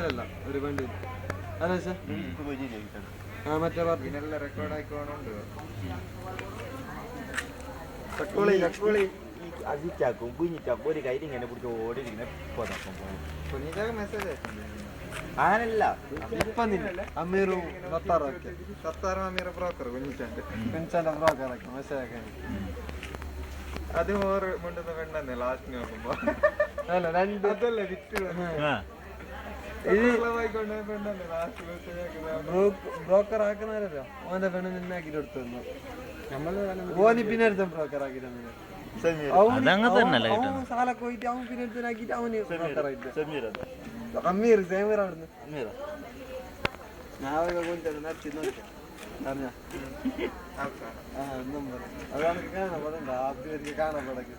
അല്ല ഒരു വണ്ടി അതെ സാർ ആ മറ്റേ പറഞ്ഞ റെക്കോർഡ് ആയിക്കോണുണ്ട് അജിറ്റാക്കും കുഞ്ഞിറ്റാക്കും ഒരു കയ്യിൽ ഇങ്ങനെ പിടിച്ച് ഓടി ഇങ്ങനെ കുഞ്ഞിറ്റാക്ക് മെസ്സേജ് അങ്ങനല്ല ഇപ്പം അമീറും സത്താറും അമീറ ബ്രോക്കർ കുഞ്ഞിച്ചാണ്ട് കുഞ്ഞിച്ചാന്റെ ബ്രോക്കറൊക്കെ മെസ്സേജ് ആക്കാൻ അത് ഓറ് മുണ്ടെന്ന് പെണ്ണെന്നെ ലാസ്റ്റ് നോക്കുമ്പോ അല്ല രണ്ട് അതല്ലേ വിറ്റ് ബ്രോക്കർ ആക്കുന്നവരല്ലോ ഓന്റെ പെണ്ണ് നിന്നെ ആക്കിട്ട് എടുത്തു ഓനി പിന്നെ എടുത്ത ബ്രോക്കർ ആക്കി സാലൊക്കെ പോയിട്ട് അവൻ പിന്നെ എടുത്താക്കിട്ട് അവന് ബ്രോക്കറായിട്ട് അമ്മീർ സേമീർ അവിടുന്ന് ഞാൻ നടത്തി നോക്കിയ അറിഞ്ഞ അതാണ് കാണപ്പെടണ്ട ആദ്യം കാണപ്പെടക്ക്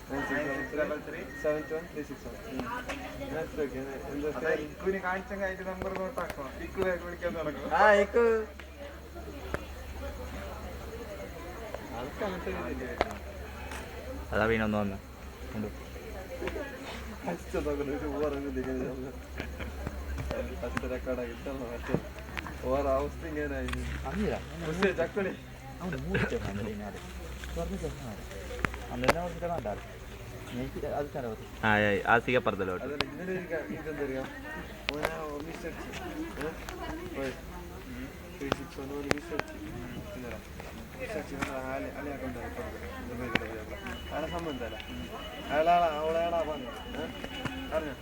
71361 കാണിച്ചങ്ങായിട്ട് നമ്പർ നോട്ടാക്കണം ഇക്ക് വേഗം വിളിക്കാൻ തുടങ്ങും ആ ഇക്ക് അതാ പിന്നെ ഒന്ന് വന്നു ഓരോ അവസ്ഥ ഇങ്ങനായി ചക്കടി ആസികപ്പുറത്തിലോട്ട് സംബന്ധല്ല അയാളാ അവളേടാ പറഞ്ഞു അറിഞ്ഞ